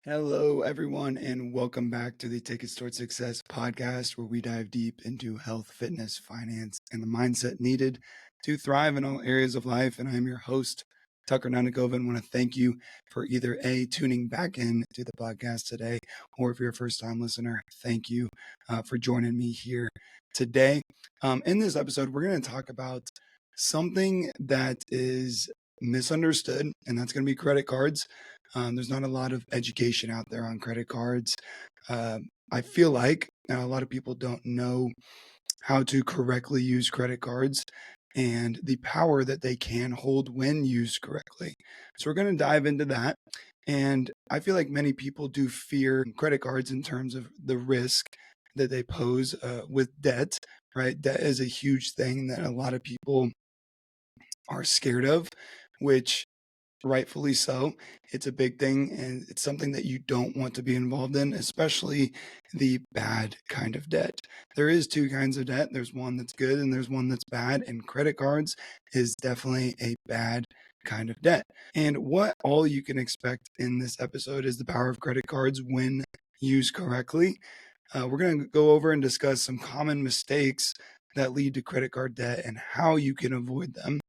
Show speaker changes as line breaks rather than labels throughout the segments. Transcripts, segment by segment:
Hello, everyone, and welcome back to the Tickets Towards Success podcast, where we dive deep into health, fitness, finance, and the mindset needed to thrive in all areas of life. And I'm your host, Tucker Nanagova, and want to thank you for either A, tuning back in to the podcast today, or if you're a first time listener, thank you for joining me here today. In this episode, we're going to talk about something that is misunderstood, and that's going to be credit cards. There's not a lot of education out there on credit cards. I feel like a lot of people don't know how to correctly use credit cards and the power that they can hold when used correctly. So we're going to dive into that. And I feel like many people do fear credit cards in terms of the risk that they pose with debt, right? Debt is a huge thing that a lot of people are scared of, which rightfully so. It's a big thing, and it's something that you don't want to be involved in, especially the bad kind of debt. There is two kinds of debt. There's one that's good and there's one that's bad, and credit cards is definitely a bad kind of debt. And what all you can expect in this episode is the power of credit cards when used correctly. We're going to go over and discuss some common mistakes that lead to credit card debt and how you can avoid them,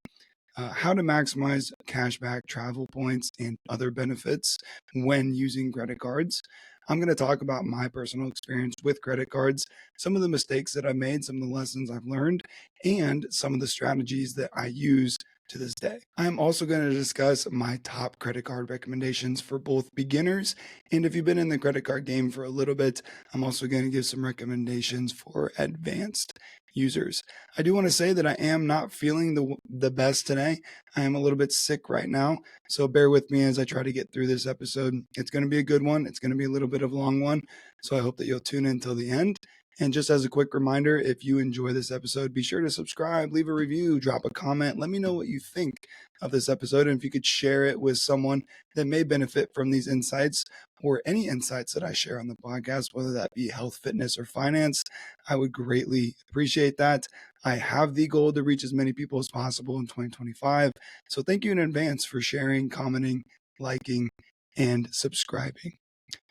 how to maximize cashback, travel points, and other benefits when using credit cards. I'm going to talk about my personal experience with credit cards, some of the mistakes that I've made, some of the lessons I've learned, and some of the strategies that I use to this day. I'm also going to discuss my top credit card recommendations for both beginners, and if you've been in the credit card game for a little bit, I'm also going to give some recommendations for advanced users. I do want to say that I am not feeling the best today. I am a little bit sick right now, so bear with me as I try to get through this episode. It's going to be a good one. It's going to be a little bit of a long one, so I hope that you'll tune in till the end. And just as a quick reminder, if you enjoy this episode, be sure to subscribe, leave a review, drop a comment. Let me know what you think of this episode, and if you could share it with someone that may benefit from these insights or any insights that I share on the podcast, whether that be health, fitness, or finance. I would greatly appreciate that. I have the goal to reach as many people as possible in 2025. So thank you in advance for sharing, commenting, liking, and subscribing.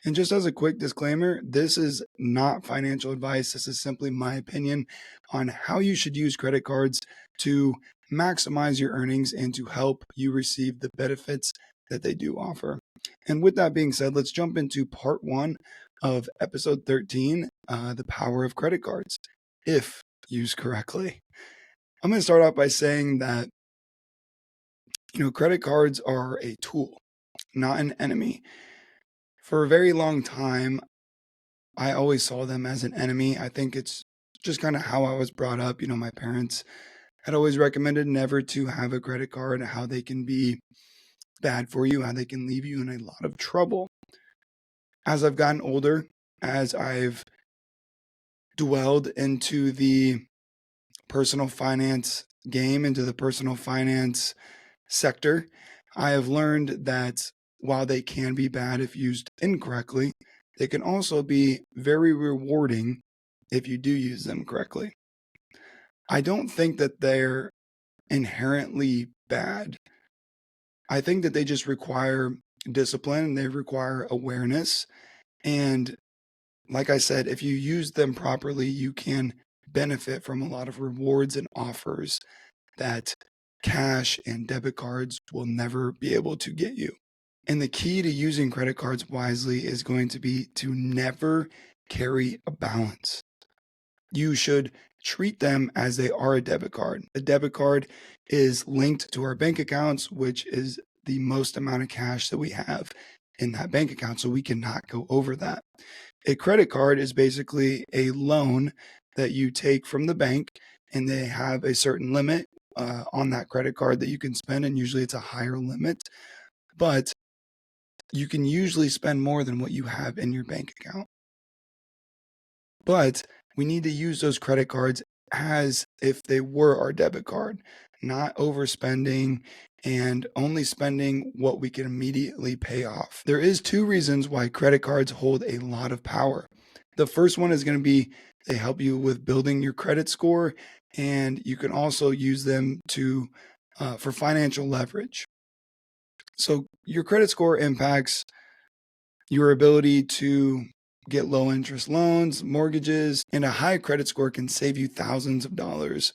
And just as a quick disclaimer, this is not financial advice. This is simply my opinion on how you should use credit cards to maximize your earnings and to help you receive the benefits that they do offer. And with that being said, let's jump into part one of episode 13, the power of credit cards, if used correctly. I'm going to start off by saying that, credit cards are a tool, not an enemy. For a very long time, I always saw them as an enemy. I think it's just kind of how I was brought up. My parents had always recommended never to have a credit card, how they can be bad for you, how they can leave you in a lot of trouble. As I've gotten older, as I've dwelled into the personal finance game, into the personal finance sector, I have learned that while they can be bad if used incorrectly, they can also be very rewarding if you do use them correctly. I don't think that they're inherently bad. I think that they just require discipline and they require awareness. And like I said, if you use them properly, you can benefit from a lot of rewards and offers that cash and debit cards will never be able to get you. And the key to using credit cards wisely is going to be to never carry a balance. You should treat them as they are a debit card. A debit card is linked to our bank accounts, which is the most amount of cash that we have in that bank account, so we cannot go over that. A credit card is basically a loan that you take from the bank, and they have a certain limit on that credit card that you can spend, and usually it's a higher limit, but you can usually spend more than what you have in your bank account. But we need to use those credit cards as if they were our debit card, not overspending and only spending what we can immediately pay off. There is two reasons why credit cards hold a lot of power. The first one is going to be they help you with building your credit score, and you can also use them to for financial leverage. So your credit score impacts Your ability to get low interest loans, mortgages, and a high credit score can save you thousands of dollars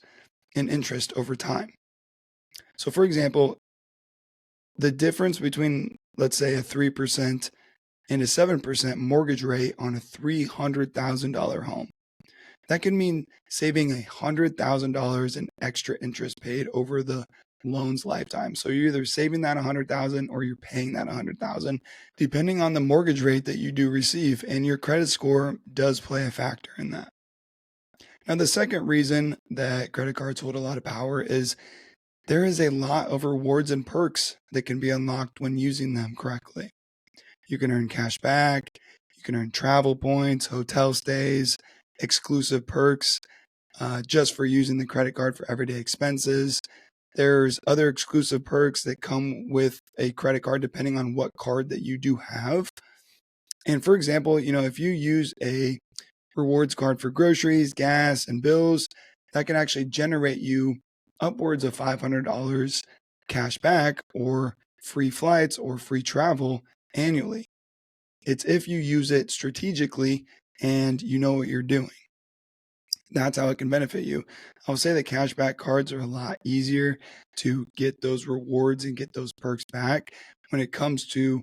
in interest over time. So, for example, the difference between, let's say, a 3% and a 7% mortgage rate on a $300,000 home, that can mean saving $100,000 in extra interest paid over the loan's lifetime. So you're either saving that 100,000 or you're paying that 100,000, depending on the mortgage rate that you do receive, and your credit score does play a factor in that. Now, the second reason that credit cards hold a lot of power is there is a lot of rewards and perks that can be unlocked when using them correctly. You can earn cash back, you can earn travel points, hotel stays, exclusive perks just for using the credit card for everyday expenses. There's other exclusive perks that come with a credit card depending on what card that you do have. And for example, if you use a rewards card for groceries, gas, and bills, that can actually generate you upwards of $500 cash back or free flights or free travel annually. It's if you use it strategically and you know what you're doing. That's how it can benefit you. I'll say that cashback cards are a lot easier to get those rewards and get those perks back. When it comes to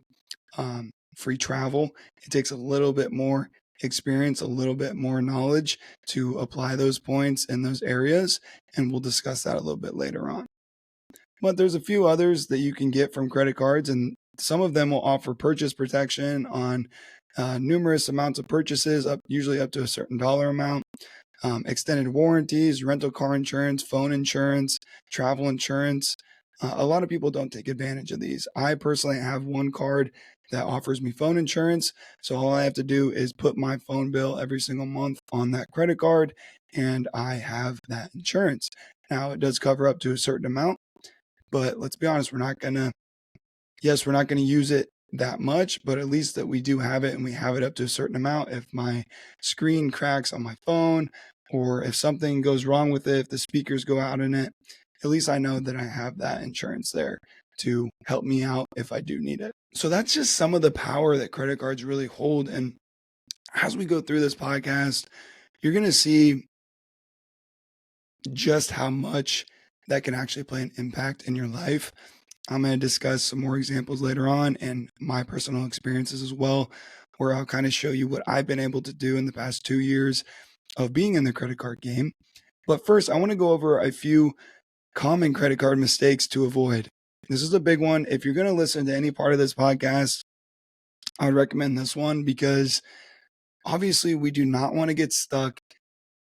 free travel, it takes a little bit more experience, a little bit more knowledge to apply those points in those areas. And we'll discuss that a little bit later on. But there's a few others that you can get from credit cards, and some of them will offer purchase protection on numerous amounts of purchases, usually up to a certain dollar amount. Extended warranties, rental car insurance, phone insurance, travel insurance. A lot of people don't take advantage of these. I personally have one card that offers me phone insurance. So all I have to do is put my phone bill every single month on that credit card, and I have that insurance. Now, it does cover up to a certain amount, but let's be honest, we're not going to use it that much, but at least that we do have it, and we have it up to a certain amount. If my screen cracks on my phone, or if something goes wrong with it, if the speakers go out in it, at least I know that I have that insurance there to help me out if I do need it. So that's just some of the power that credit cards really hold. And as we go through this podcast, you're going to see just how much that can actually play an impact in your life. I'm going to discuss some more examples later on and my personal experiences as well, where I'll kind of show you what I've been able to do in the past 2 years of being in the credit card game. But first, I want to go over a few common credit card mistakes to avoid. This is a big one. If you're going to listen to any part of this podcast, I would recommend this one, because obviously we do not want to get stuck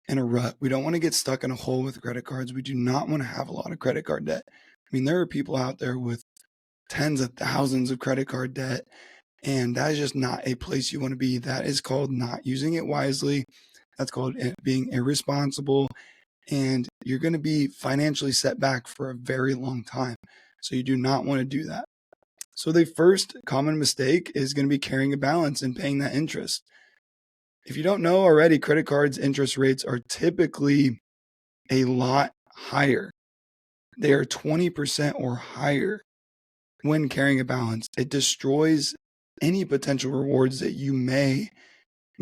in a rut. We don't want to get stuck in a hole with credit cards. We do not want to have a lot of credit card debt. I mean, there are people out there with tens of thousands of credit card debt, and that is just not a place you want to be. That is called not using it wisely. That's called being irresponsible, and you're going to be financially set back for a very long time. So you do not want to do that. So the first common mistake is going to be carrying a balance and paying that interest. If you don't know already, credit cards' interest rates are typically a lot higher. They are 20% or higher when carrying a balance. It destroys any potential rewards that you may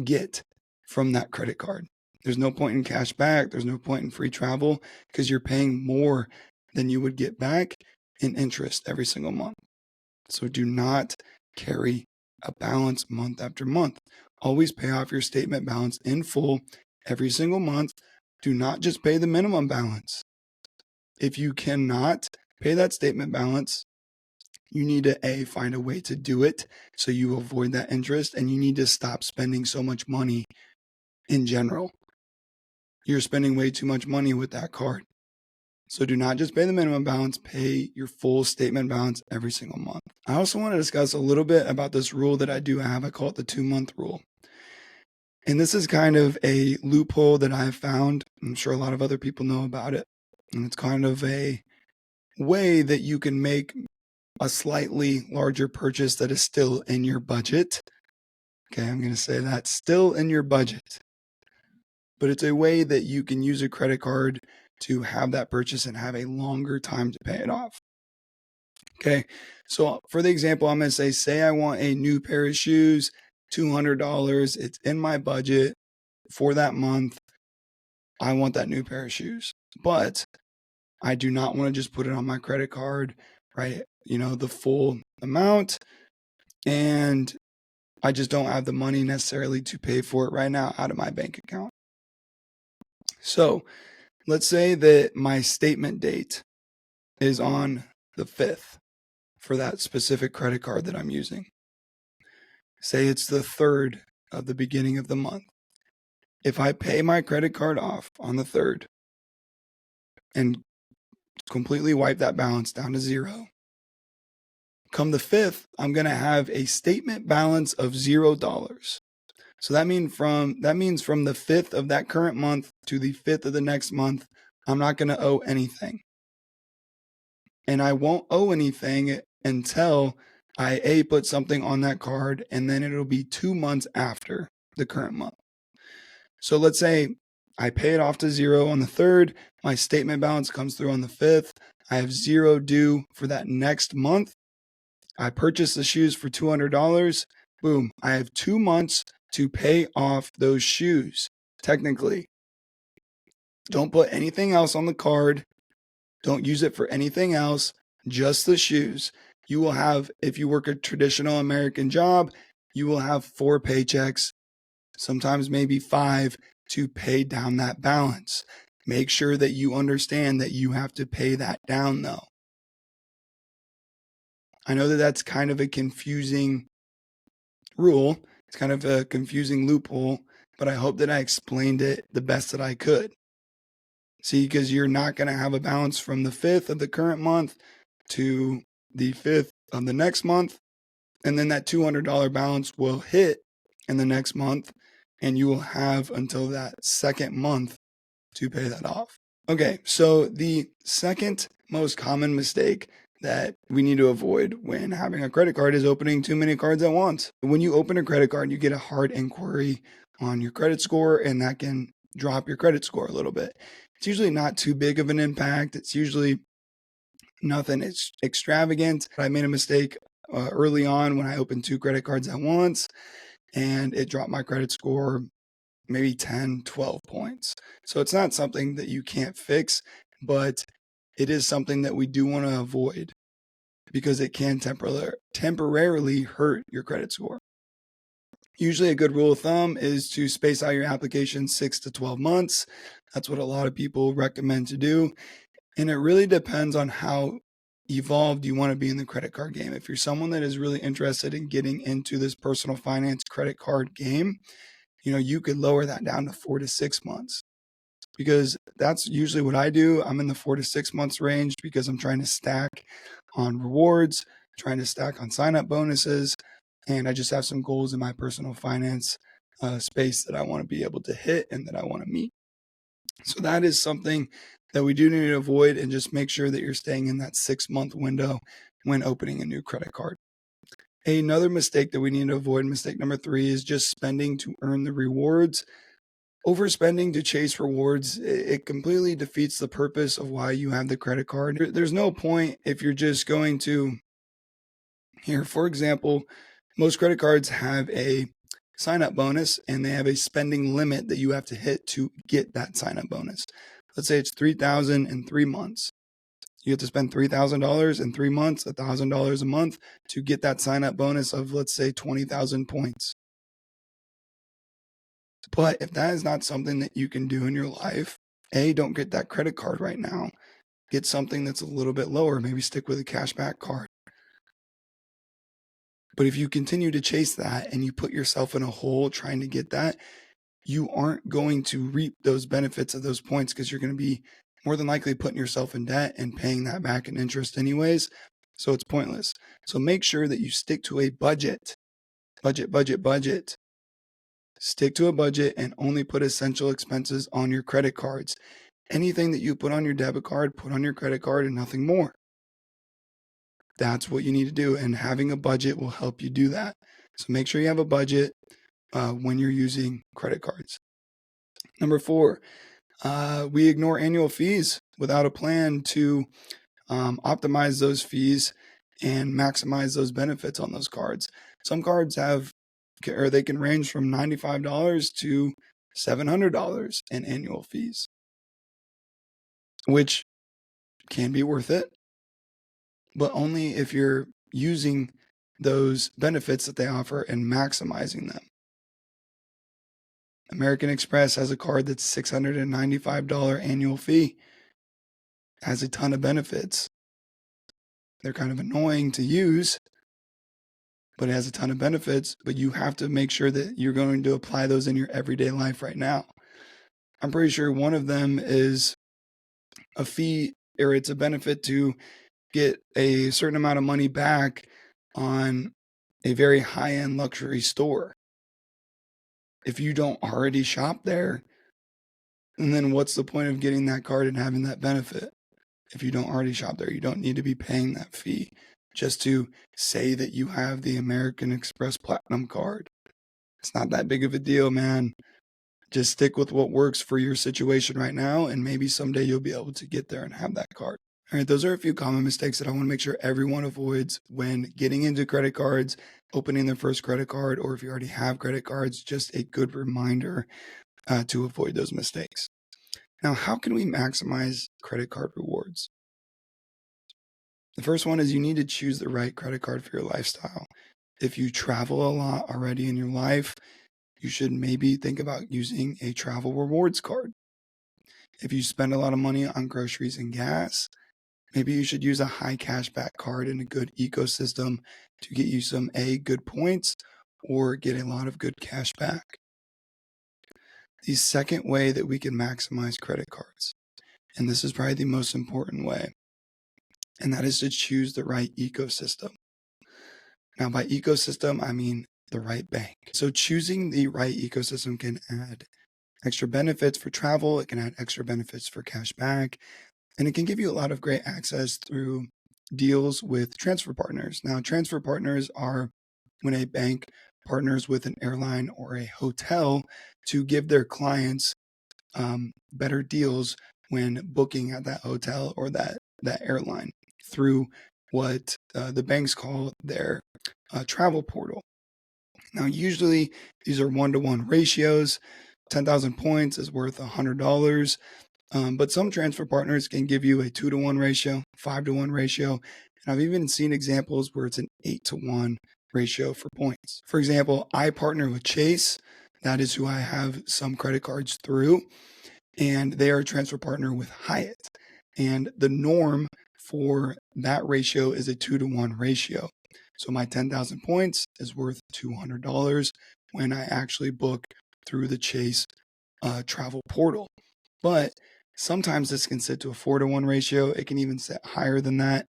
get from that credit card. There's no point in cash back. There's no point in free travel, because you're paying more than you would get back in interest every single month. So do not carry a balance month after month. Always pay off your statement balance in full every single month. Do not just pay the minimum balance. If you cannot pay that statement balance, you need to find a way to do it so you avoid that interest, and you need to stop spending so much money in general. You're spending way too much money with that card. So do not just pay the minimum balance, pay your full statement balance every single month. I also want to discuss a little bit about this rule that I do have. I call it the 2-month rule. And this is kind of a loophole that I've found. I'm sure a lot of other people know about it. And it's kind of a way that you can make a slightly larger purchase that is still in your budget. Okay, I'm going to say that, still in your budget. But it's a way that you can use a credit card to have that purchase and have a longer time to pay it off. Okay. So for the example, I'm going to say I want a new pair of shoes, $200. It's in my budget for that month. I want that new pair of shoes, but I do not want to just put it on my credit card, right? The full amount. And I just don't have the money necessarily to pay for it right now out of my bank account. So let's say that my statement date is on the 5th for that specific credit card that I'm using. Say it's the 3rd of the beginning of the month. If I pay my credit card off on the 3rd and completely wipe that balance down to zero, come the 5th, I'm going to have a statement balance of $0. So that means from the 5th of that current month to the 5th of the next month, I'm not going to owe anything. And I won't owe anything until I put something on that card, and then it'll be 2 months after the current month. So let's say I pay it off to zero on the 3rd, my statement balance comes through on the 5th, I have zero due for that next month. I purchased the shoes for $200. Boom, I have 2 months to pay off those shoes. Technically, don't put anything else on the card. Don't use it for anything else, just the shoes. You will have, if you work a traditional American job, you will have 4 paychecks, sometimes maybe 5, to pay down that balance. Make sure that you understand that you have to pay that down, though. I know that that's kind of a confusing rule. It's kind of a confusing loophole, but I hope that I explained it the best that I could. See, because you're not going to have a balance from the 5th of the current month to the 5th of the next month. And then that $200 balance will hit in the next month, and you will have until that second month to pay that off. Okay, so the second most common mistake that we need to avoid when having a credit card is opening too many cards at once. When you open a credit card, you get a hard inquiry on your credit score, and that can drop your credit score a little bit. It's usually not too big of an impact. It's usually nothing extravagant. I made a mistake early on when I opened 2 credit cards at once, and it dropped my credit score maybe 10, 12 points. So it's not something that you can't fix, but it is something that we do want to avoid because it can temporarily hurt your credit score. Usually a good rule of thumb is to space out your application 6 to 12 months. That's what a lot of people recommend to do. And it really depends on how evolved you want to be in the credit card game. If you're someone that is really interested in getting into this personal finance credit card game, you could lower that down to 4 to 6 months, because that's usually what I do. I'm in the 4 to 6 months range because I'm trying to stack on rewards, trying to stack on sign-up bonuses, and I just have some goals in my personal finance space that I want to be able to hit and that I want to meet. So that is something that we do need to avoid, and just make sure that you're staying in that 6-month window when opening a new credit card. Another mistake that we need to avoid, mistake number 3, is just spending to earn the rewards. Overspending to chase rewards, it completely defeats the purpose of why you have the credit card. There's no point if you're just going to, here, for example, most credit cards have a sign-up bonus, and they have a spending limit that you have to hit to get that sign-up bonus. Let's say it's $3,000 in 3 months. You have to spend $3,000 in 3 months, $1,000 a month to get that sign-up bonus of, let's say, 20,000 points. But if that is not something that you can do in your life, don't get that credit card right now. Get something that's a little bit lower. Maybe stick with a cashback card. But if you continue to chase that and you put yourself in a hole trying to get that, you aren't going to reap those benefits of those points, because you're going to be more than likely putting yourself in debt and paying that back in interest anyways. So it's pointless. So make sure that you stick to a budget. Budget. Stick to a budget and only put essential expenses on your credit cards. Anything that you put on your debit card, put on your credit card, and nothing more. That's what you need to do, and having a budget will help you do that. So make sure you have a budget when you're using credit cards. Number 4, we ignore annual fees without a plan to optimize those fees. and maximize those benefits on those cards. Some cards they can range from $95 to $700 in annual fees, which can be worth it, but only if you're using those benefits that they offer and maximizing them. American Express has a card that's $695 annual fee, has a ton of benefits. They're kind of annoying to use, but it has a ton of benefits, but you have to make sure that you're going to apply those in your everyday life right now. I'm pretty sure one of them is a fee, or it's a benefit to get a certain amount of money back on a very high-end luxury store. If you don't already shop there, and then what's the point of getting that card and having that benefit? If you don't already shop there, you don't need to be paying that fee just to say that you have the American Express Platinum card. It's not that big of a deal, man. Just stick with what works for your situation right now, and maybe someday you'll be able to get there and have that card. All right, those are a few common mistakes that I want to make sure everyone avoids when getting into credit cards, opening their first credit card, or if you already have credit cards, just a good reminder to avoid those mistakes. Now, how can we maximize credit card rewards? The first one is you need to choose the right credit card for your lifestyle. If you travel a lot already in your life, you should maybe think about using a travel rewards card. If you spend a lot of money on groceries and gas, maybe you should use a high cashback card in a good ecosystem to get you some good points or get a lot of good cash back. The second way that we can maximize credit cards, and this is probably the most important way, and that is to choose the right ecosystem. Now, by ecosystem, I mean the right bank. So choosing the right ecosystem can add extra benefits for travel. It can add extra benefits for cash back, and it can give you a lot of great access through deals with transfer partners. Now, transfer partners are when a bank partners with an airline or a hotel to give their clients better deals when booking at that hotel or that airline through what the banks call their travel portal. Now, usually these are 1-to-1 ratios. 10,000 points is worth $100. But some transfer partners can give you a 2-to-1 ratio, 5-to-1 ratio. And I've even seen examples where it's an 8-to-1 ratio for points. For example, I partner with Chase. That is who I have some credit cards through. And they are a transfer partner with Hyatt. And the norm for that ratio is a 2-to-1 ratio. So my 10,000 points is worth $200 when I actually book through the Chase travel portal. But sometimes this can sit to a 4-to-1 ratio. It can even sit higher than that.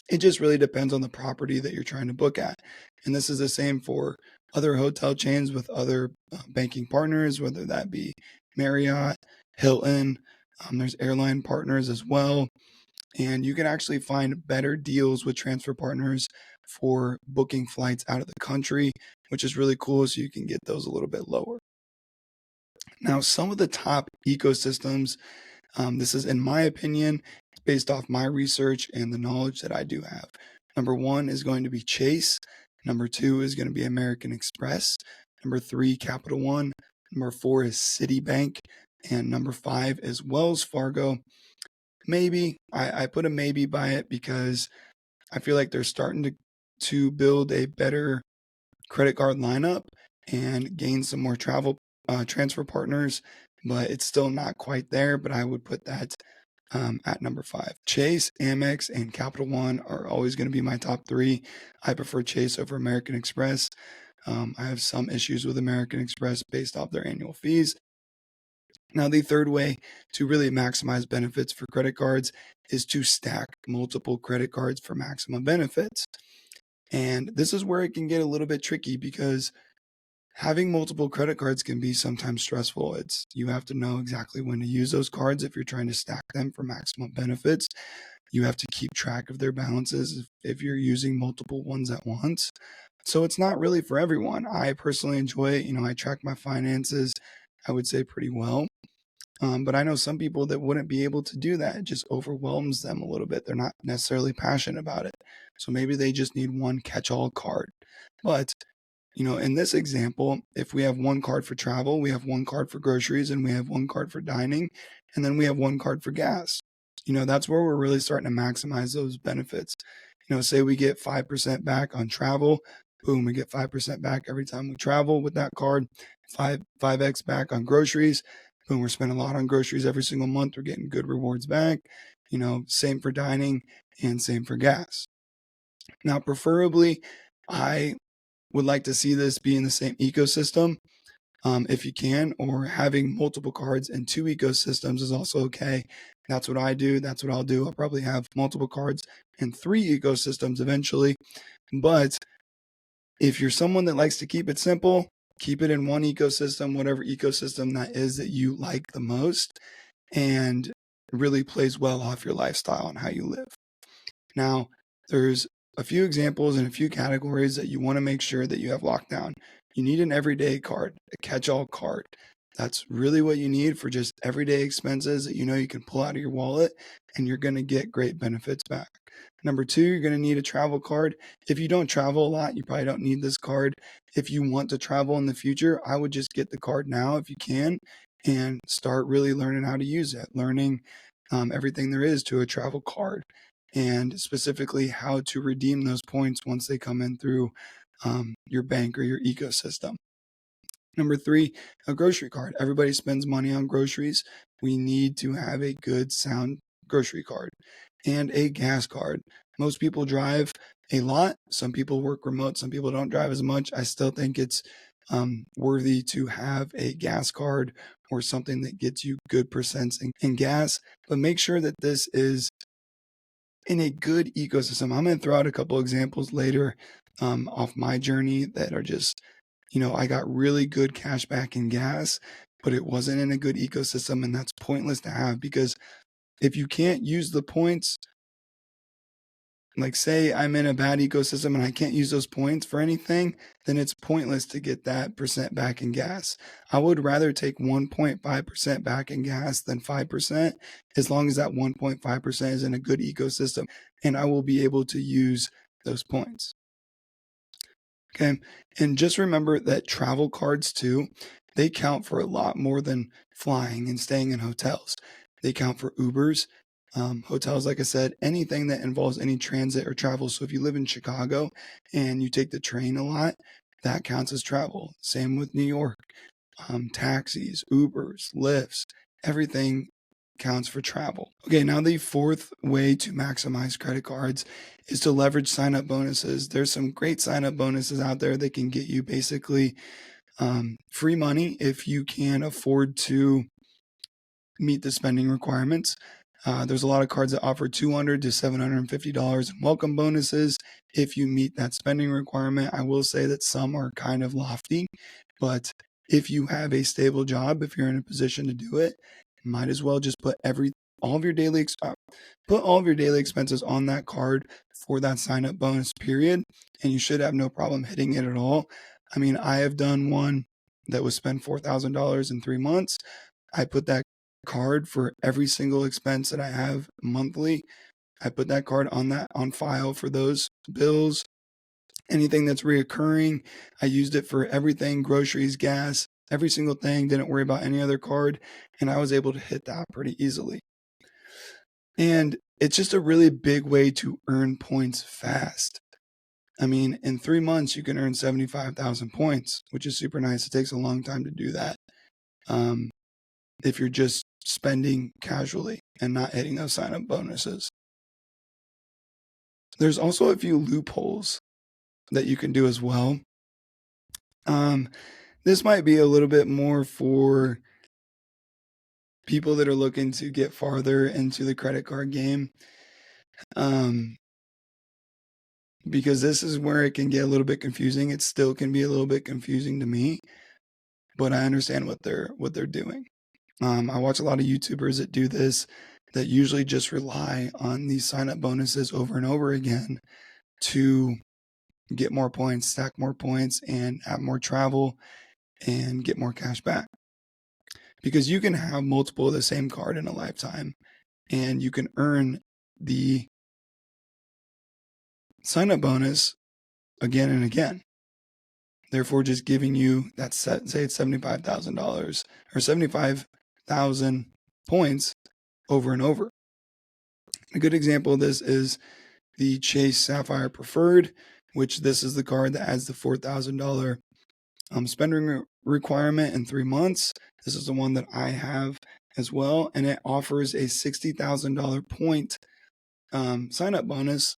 It just really depends on the property that you're trying to book at. And this is the same for other hotel chains with other banking partners, whether that be Marriott, Hilton. There's airline partners as well. And you can actually find better deals with transfer partners for booking flights out of the country, which is really cool. So you can get those a little bit lower. Now, some of the top ecosystems, this is in my opinion, based off my research and the knowledge that I do have. Number 1 is going to be Chase. Number 2 is going to be American Express. Number 3, Capital One. Number 4 is Citibank. And number 5 is Wells Fargo. Maybe, I put a maybe by it because I feel like they're starting to build a better credit card lineup and gain some more transfer partners, but it's still not quite there. But I would put that at number 5. Chase, Amex, and Capital One are always going to be my top 3. I prefer Chase over American Express. I have some issues with American Express based off their annual fees. Now, the third way to really maximize benefits for credit cards is to stack multiple credit cards for maximum benefits. And this is where it can get a little bit tricky because having multiple credit cards can be sometimes stressful. You have to know exactly when to use those cards if you're trying to stack them for maximum benefits. You have to keep track of their balances if you're using multiple ones at once. So it's not really for everyone. I personally enjoy it. I track my finances, I would say, pretty well. But I know some people that wouldn't be able to do that. It just overwhelms them a little bit. They're not necessarily passionate about it. So maybe they just need one catch-all card. But in this example, if we have one card for travel, we have one card for groceries, and we have one card for dining, and then we have one card for gas. That's where we're really starting to maximize those benefits. Say we get 5% back on travel. Boom, we get 5% back every time we travel with that card. 5x back on groceries. Boom, we're spending a lot on groceries every single month. We're getting good rewards back. Same for dining and same for gas. Now, preferably, I would like to see this be in the same ecosystem, if you can, or having multiple cards in two ecosystems is also okay. That's what I do. That's what I'll do. I'll probably have multiple cards in three ecosystems eventually. But if you're someone that likes to keep it simple, keep it in one ecosystem, whatever ecosystem that is that you like the most, and it really plays well off your lifestyle and how you live. Now, there's a few examples and a few categories that you want to make sure that you have locked down. You need an everyday card, a catch-all card. That's really what you need for just everyday expenses that you can pull out of your wallet, and you're going to get great benefits back. Number two, you're going to need a travel card. If you don't travel a lot, you probably don't need this card. If you want to travel in the future, I would just get the card now if you can and start really learning how to use it, learning everything there is to a travel card, and specifically how to redeem those points once they come in through your bank or your ecosystem. Number three, a grocery card. Everybody spends money on groceries. We need to have a good, sound grocery card. And a gas card. Most people drive a lot. Some people work remote. Some people don't drive as much. I still think it's worthy to have a gas card or something that gets you good percents in gas. But make sure that this is in a good ecosystem. I'm going to throw out a couple examples later off my journey that are just, I got really good cash back in gas, but it wasn't in a good ecosystem, and that's pointless to have, because if you can't use the points, like say I'm in a bad ecosystem and I can't use those points for anything, then it's pointless to get that percent back in gas. I would rather take 1.5% back in gas than 5%, as long as that 1.5% is in a good ecosystem and I will be able to use those points. Okay. And just remember that travel cards too, they count for a lot more than flying and staying in hotels. They count for Ubers, hotels, like I said, anything that involves any transit or travel. So if you live in Chicago and you take the train a lot, that counts as travel. Same with New York. Taxis, Ubers, Lyfts, everything counts for travel. Okay, now the fourth way to maximize credit cards is to leverage sign-up bonuses. There's some great sign-up bonuses out there that can get you basically free money if you can afford to meet the spending requirements. There's a lot of cards that offer $200 to $750 in welcome bonuses if you meet that spending requirement. I will say that some are kind of lofty, but if you have a stable job, if you're in a position to do it, might as well just put all of your daily expenses on that card for that sign up bonus period, and you should have no problem hitting it at all. I mean, I have done one that was spent $4,000 in 3 months. I put that card for every single expense that I have monthly. I put that card on file for those bills. Anything that's reoccurring, I used it for everything, groceries, gas, every single thing. Didn't worry about any other card, and I was able to hit that pretty easily. And it's just a really big way to earn points fast. I mean, in 3 months, you can earn 75,000 points, which is super nice. It takes a long time to do that. If you're just spending casually and not hitting those sign-up bonuses. There's also a few loopholes that you can do as well. This might be a little bit more for people that are looking to get farther into the credit card game, because this is where it can get a little bit confusing. It still can be a little bit confusing to me, but I understand what they're doing. I watch a lot of YouTubers that do this, that usually just rely on these sign-up bonuses over and over again to get more points, stack more points, and have more travel and get more cash back. because you can have multiple of the same card in a lifetime and you can earn the sign up bonus again and again. Therefore, just giving you that set, say it's $75,000 or 75,000 points over and over. A good example of this is the Chase Sapphire Preferred, which this is the card that has the $4,000 spending requirement in 3 months. This is the one that I have as well, and it offers a $60,000 point sign up bonus,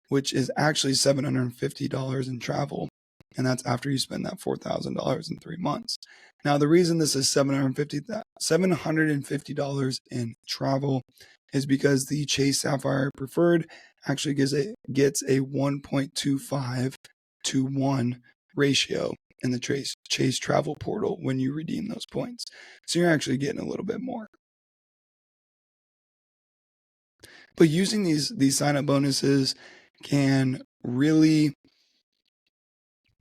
which is actually $750 in travel. And that's after you spend that $4,000 in 3 months. Now, the reason this is $750 in travel is because the Chase Sapphire Preferred actually gets a 1.25 to 1 ratio in the Chase Travel Portal when you redeem those points. So you're actually getting a little bit more. But using these sign-up bonuses can really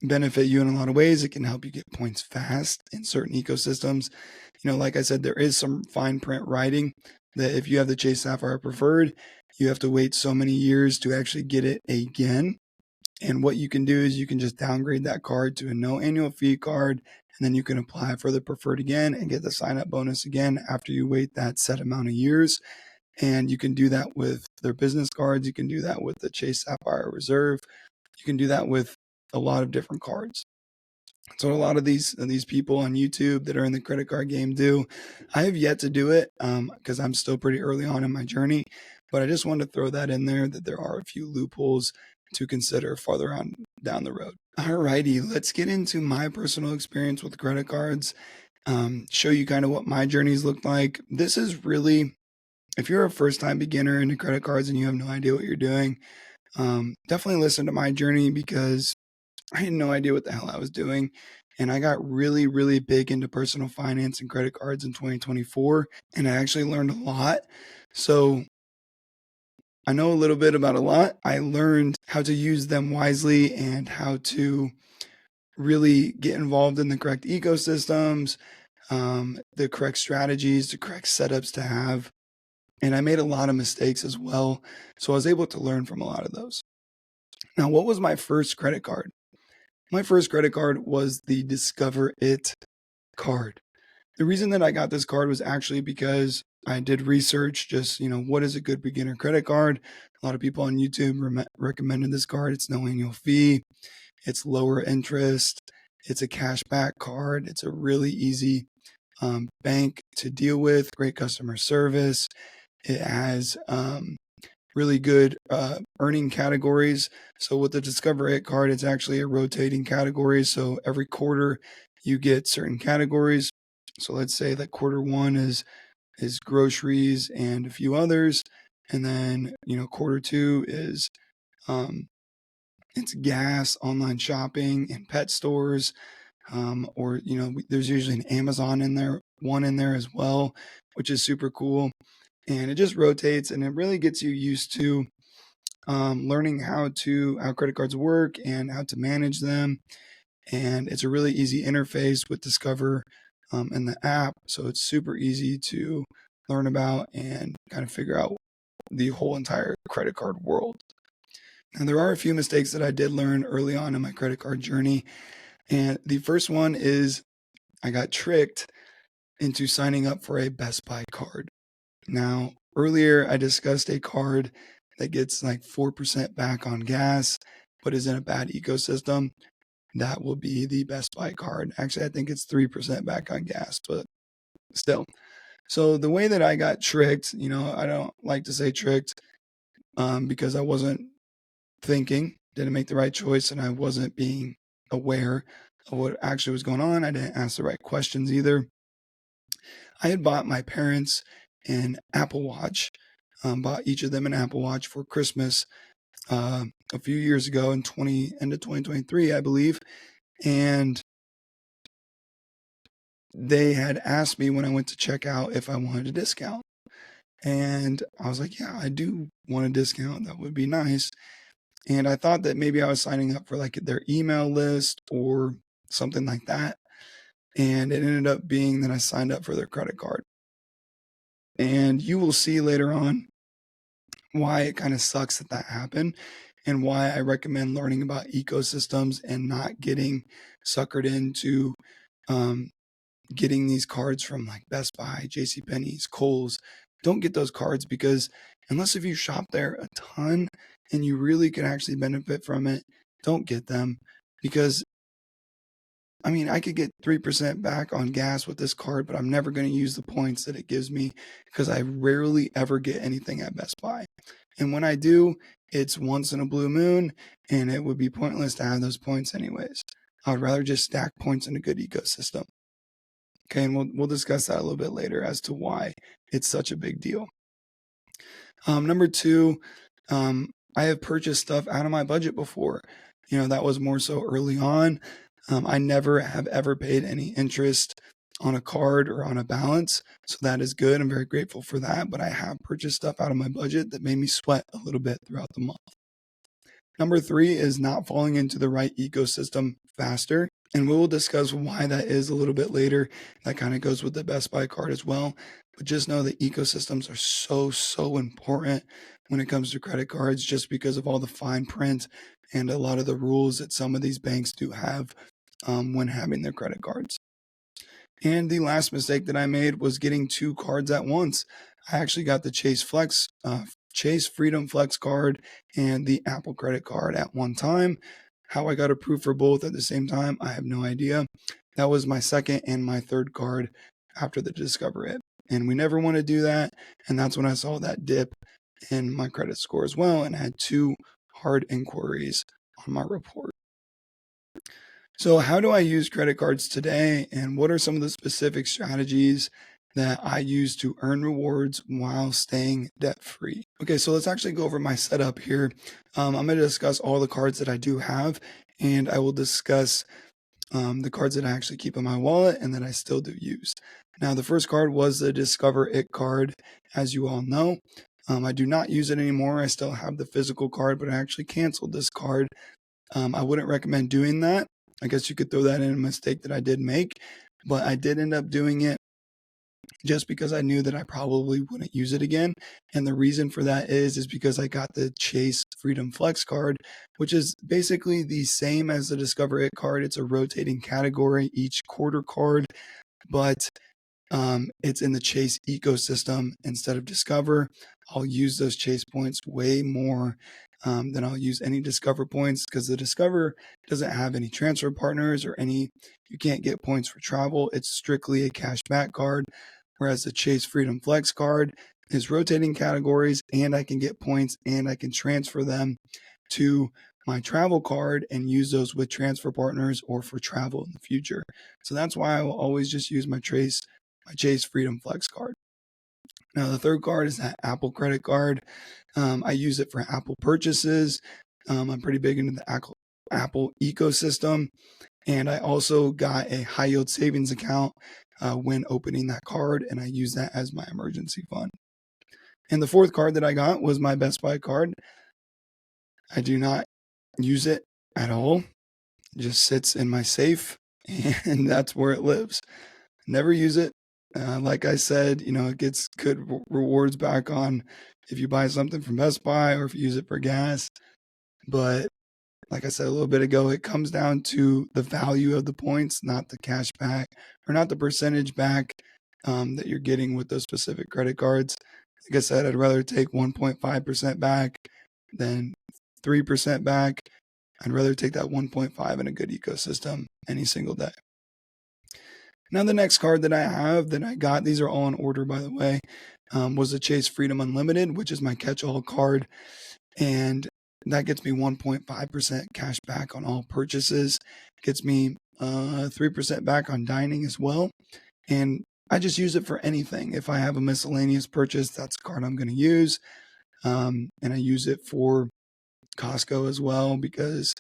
benefit you in a lot of ways. It can help you get points fast in certain ecosystems. Like I said, there is some fine print writing that if you have the Chase Sapphire Preferred, you have to wait so many years to actually get it again. And what you can do is you can just downgrade that card to a no annual fee card, and then you can apply for the Preferred again and get the sign-up bonus again after you wait that set amount of years. And you can do that with their business cards. You can do that with the Chase Sapphire Reserve. You can do that with a lot of different cards. So a lot of these people on YouTube that are in the credit card game do. I have yet to do it because I'm still pretty early on in my journey, but I just wanted to throw that in there, that there are a few loopholes to consider farther on down the road. Alrighty, let's get into my personal experience with credit cards, show you kind of what my journey's looked like. This is really, if you're a first-time beginner into credit cards and you have no idea what you're doing, definitely listen to my journey, because I had no idea what the hell I was doing. And I got really, really big into personal finance and credit cards in 2024. And I actually learned a lot. So I know a little bit about a lot. I learned how to use them wisely and how to really get involved in the correct ecosystems, the correct strategies, the correct setups to have. And I made a lot of mistakes as well. So I was able to learn from a lot of those. Now, what was my first credit card? My first credit card was the Discover It card. The reason that I got this card was actually because I did research, just, what is a good beginner credit card? A lot of people on YouTube recommended this card. It's no annual fee. It's lower interest. It's a cashback card. It's a really easy bank to deal with, great customer service. It has really good earning categories. So with the Discover It card, it's actually a rotating category. So every quarter you get certain categories. So let's say that quarter one is groceries and a few others. And then, quarter two is it's gas, online shopping, and pet stores. Or, there's usually an Amazon one in there as well, which is super cool. And it just rotates, and it really gets you used to learning how credit cards work and how to manage them. And it's a really easy interface with Discover in the app. So it's super easy to learn about and kind of figure out the whole entire credit card world. Now, there are a few mistakes that I did learn early on in my credit card journey. And the first one is I got tricked into signing up for a Best Buy card. Now, earlier I discussed a card that gets like 4% back on gas, but is in a bad ecosystem. That will be the Best Buy card. Actually, I think it's 3% back on gas, but still. So the way that I got tricked, I don't like to say tricked because I wasn't thinking, didn't make the right choice, and I wasn't being aware of what actually was going on. I didn't ask the right questions either. I had bought my parents an Apple Watch, bought each of them an Apple Watch for Christmas a few years ago in end of 2023, I believe. And they had asked me when I went to check out if I wanted a discount. And I was like, yeah, I do want a discount. That would be nice. And I thought that maybe I was signing up for like their email list or something like that. and it ended up being that I signed up for their credit card. And you will see later on why it kind of sucks that that happened and why I recommend learning about ecosystems and not getting suckered into um, getting these cards from like Best Buy, JCPenney's, Kohl's. Don't get those cards because unless if you shop there a ton and you really can actually benefit from it, don't get them because I mean, I could get 3% back on gas with this card, but I'm never going to use the points that it gives me because I rarely ever get anything at Best Buy. And when I do, it's once in a blue moon, and it would be pointless to have those points anyways. I would rather just stack points in a good ecosystem. Okay, and we'll discuss that a little bit later as to why it's such a big deal. Number two, I have purchased stuff out of my budget before. You know, that was more so early on. I never have ever paid any interest on a card or on a balance. So that is good. I'm very grateful for that. But I have purchased stuff out of my budget that made me sweat a little bit throughout the month. Number three is not falling into the right ecosystem faster. And we will discuss why that is a little bit later. That kind of goes with the Best Buy card as well. But just know that ecosystems are so important when it comes to credit cards, just because of all the fine print and a lot of the rules that some of these banks do have when having their credit cards. And the last mistake that I made was getting two cards at once. I actually got the Chase Freedom Flex card and the Apple credit card at one time. How I got approved for both at the same time, I have no idea. That was my second and my third card after the Discover It. And we never want to do that. And that's when I saw that dip in my credit score as well and had two hard inquiries on my report. So, how do I use credit cards today, and what are some of the specific strategies that I use to earn rewards while staying debt free? Okay, so let's actually go over my setup here. I'm going to discuss all the cards that I do have, and I will discuss the cards that I actually keep in my wallet and that I still do use. Now, the first card was the Discover It card, as you all know. I do not use it anymore. I still have the physical card, but I actually canceled this card. I wouldn't recommend doing that. I guess you could throw that in a mistake that I did make, but I did end up doing it just because I knew that I probably wouldn't use it again. And the reason for that is because I got the Chase Freedom Flex card, which is basically the same as the Discover It card. It's a rotating category, each quarter card, but it's in the Chase ecosystem instead of Discover. I'll use those Chase points way more than I'll use any Discover points because the Discover doesn't have any transfer partners or you can't get points for travel. It's strictly a cash back card, whereas the Chase Freedom Flex card is rotating categories and I can get points and I can transfer them to my travel card and use those with transfer partners or for travel in the future. So that's why I will always just use my Chase Freedom Flex card. Now, the third card is that Apple credit card. I use it for Apple purchases. I'm pretty big into the Apple ecosystem. And I also got a high yield savings account when opening that card, and I use that as my emergency fund. And the fourth card that I got was my Best Buy card. I do not use it at all. It just sits in my safe, and that's where it lives. Never use it. Like I said, it gets good rewards back on if you buy something from Best Buy or if you use it for gas. But like I said a little bit ago, it comes down to the value of the points, not the cash back or not the percentage back that you're getting with those specific credit cards. Like I said, I'd rather take 1.5% back than 3% back. I'd rather take that 1.5 in a good ecosystem any single day. Now, the next card that I have that I got, these are all in order, by the way, was the Chase Freedom Unlimited, which is my catch-all card. And that gets me 1.5% cash back on all purchases. Gets me 3% back on dining as well. And I just use it for anything. If I have a miscellaneous purchase, that's a card I'm going to use. And I use it for Costco as well because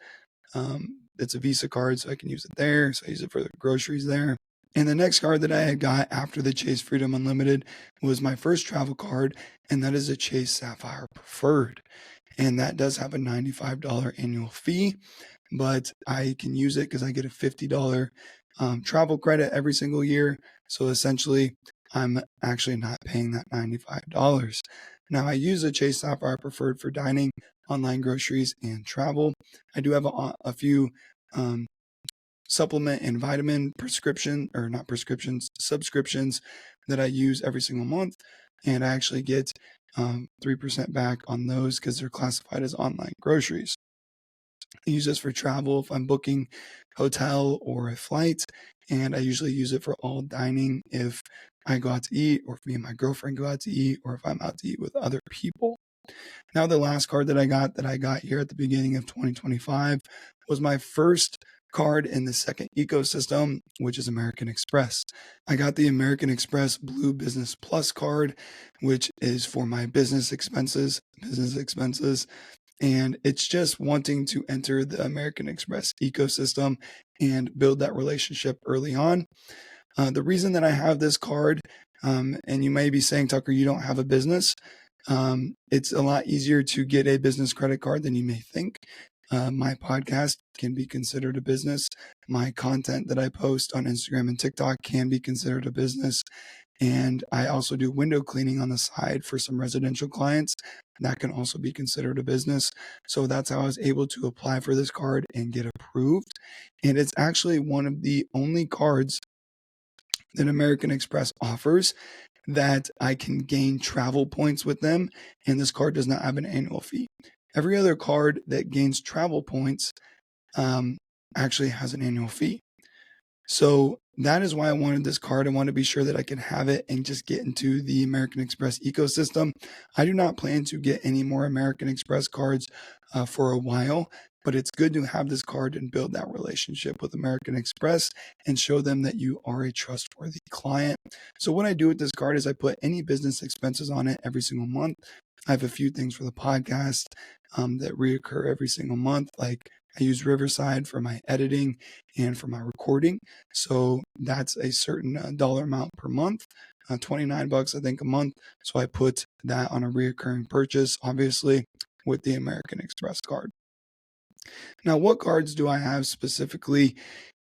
it's a Visa card, so I can use it there. So I use it for the groceries there. And the next card that I had got after the Chase Freedom Unlimited was my first travel card, and that is a Chase Sapphire Preferred. And that does have a $95 annual fee, but I can use it because I get a $50 travel credit every single year. So essentially, I'm actually not paying that $95. Now, I use a Chase Sapphire Preferred for dining, online groceries, and travel. I do have a few supplement and vitamin subscriptions that I use every single month. And I actually get 3% back on those because they're classified as online groceries. I use this for travel if I'm booking hotel or a flight, and I usually use it for all dining if I go out to eat, or if me and my girlfriend go out to eat, or if I'm out to eat with other people. Now, the last card that I got here at the beginning of 2025 was my first card in the second ecosystem, which is American Express. I got the American Express Blue Business Plus card, which is for my business expenses, and it's just wanting to enter the American Express ecosystem and build that relationship early on. The reason that I have this card, and you may be saying, Tucker, you don't have a business. It's a lot easier to get a business credit card than you may think. My podcast can be considered a business. My content that I post on Instagram and TikTok can be considered a business. And I also do window cleaning on the side for some residential clients. That can also be considered a business. So that's how I was able to apply for this card and get approved. And it's actually one of the only cards that American Express offers that I can gain travel points with them. And this card does not have an annual fee. Every other card that gains travel points actually has an annual fee. So that is why I wanted this card. I want to be sure that I can have it and just get into the American Express ecosystem. I do not plan to get any more American Express cards for a while, but it's good to have this card and build that relationship with American Express and show them that you are a trustworthy client. So what I do with this card is I put any business expenses on it every single month. I have a few things for the podcast that reoccur every single month, like I use Riverside for my editing and for my recording. So that's a certain dollar amount per month, $29, I think, a month. So I put that on a reoccurring purchase, obviously, with the American Express card. Now, what cards do I have specifically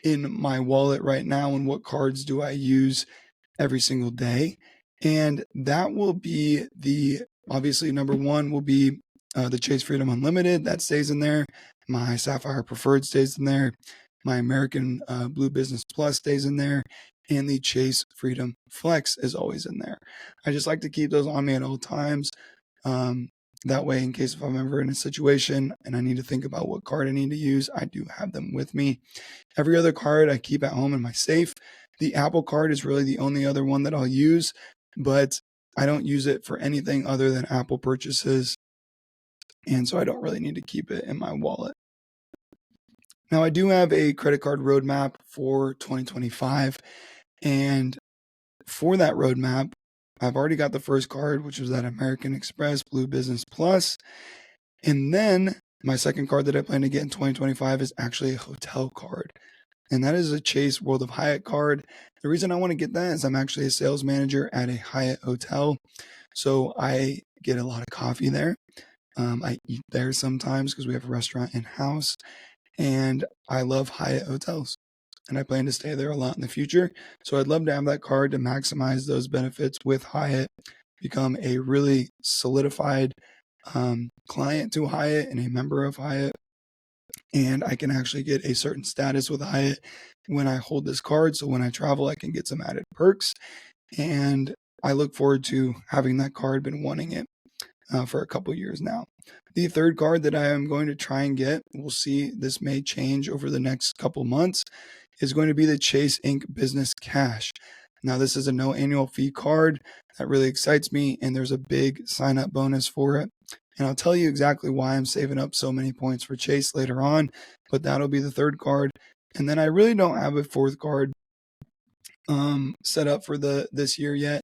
in my wallet right now, and what cards do I use every single day? And that will be obviously, number one will be the Chase Freedom Unlimited. That stays in there. My Sapphire Preferred stays in there. My American Blue Business Plus stays in there. And the Chase Freedom Flex is always in there. I just like to keep those on me at all times. That way, in case if I'm ever in a situation and I need to think about what card I need to use, I do have them with me. Every other card I keep at home in my safe. The Apple card is really the only other one that I'll use, but I don't use it for anything other than Apple purchases. And so I don't really need to keep it in my wallet. Now, I do have a credit card roadmap for 2025. And for that roadmap, I've already got the first card, which was that American Express Blue Business Plus. And then my second card that I plan to get in 2025 is actually a hotel card. And that is a Chase World of Hyatt card. The reason I want to get that is I'm actually a sales manager at a Hyatt hotel. So I get a lot of coffee there. I eat there sometimes because we have a restaurant in-house. And I love Hyatt hotels. And I plan to stay there a lot in the future. So I'd love to have that card to maximize those benefits with Hyatt, become a really solidified client to Hyatt and a member of Hyatt. And I can actually get a certain status with Hyatt when I hold this card. So when I travel, I can get some added perks. And I look forward to having that card, been wanting it for a couple years now. The third card that I am going to try and get, we'll see, this may change over the next couple months, is going to be the Chase Ink Business Cash. Now, this is a no annual fee card that really excites me, and there's a big sign up bonus for it. And I'll tell you exactly why I'm saving up so many points for Chase later on, but that'll be the third card. And then I really don't have a fourth card set up for this year yet.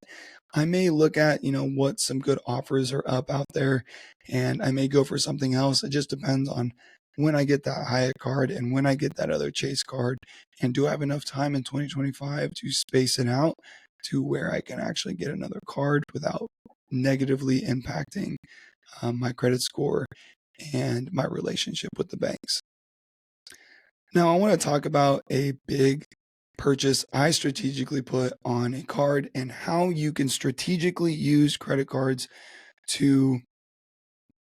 I may look at, what some good offers are up out there, and I may go for something else. It just depends on when I get that Hyatt card and when I get that other Chase card, and do I have enough time in 2025 to space it out to where I can actually get another card without negatively impacting my credit score and my relationship with the banks. Now, I want to talk about a big purchase I strategically put on a card and how you can strategically use credit cards to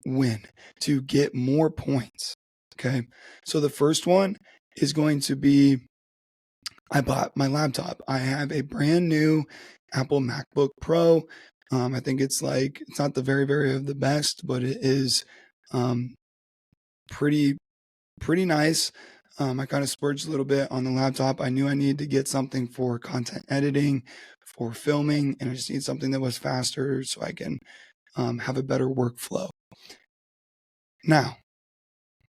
win, to get more points. Okay. So the first one is going to be I bought my laptop. I have a brand new Apple MacBook Pro. I think it's not the very of the best, but it is um, pretty pretty nice. I kind of splurged a little bit on the laptop. I knew I needed to get something for content editing, for filming, and I just need something that was faster so I can have a better workflow. Now,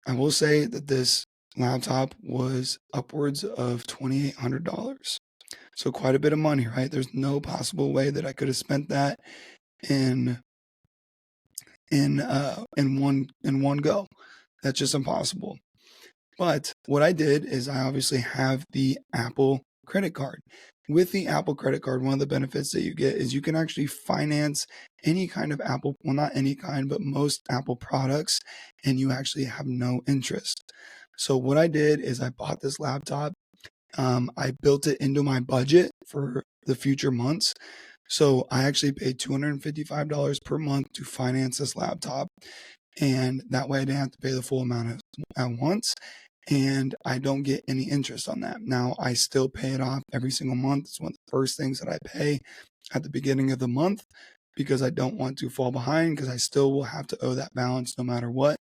I will say that this laptop was upwards of $2,800. So quite a bit of money, right? There's no possible way that I could have spent that in in one go. That's just impossible. But what I did is I obviously have the Apple credit card. With the Apple credit card, one of the benefits that you get is you can actually finance any kind of Apple, well, not any kind, but most Apple products, and you actually have no interest. So what I did is I bought this laptop. I built it into my budget for the future months. So I actually paid $255 per month to finance this laptop. And that way I didn't have to pay the full amount at once. And I don't get any interest on that. Now I still pay it off every single month. It's one of the first things that I pay at the beginning of the month because I don't want to fall behind because I still will have to owe that balance no matter what.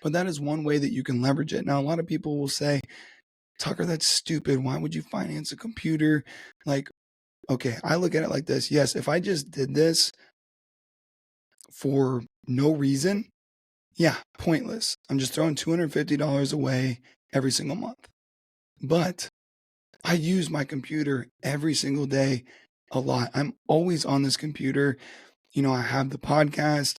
But that is one way that you can leverage it. Now, a lot of people will say, Tucker, that's stupid. Why would you finance a computer? Like, okay, I look at it like this. Yes, if I just did this for no reason, yeah, pointless. I'm just throwing $250 away every single month. But I use my computer every single day a lot. I'm always on this computer. I have the podcast,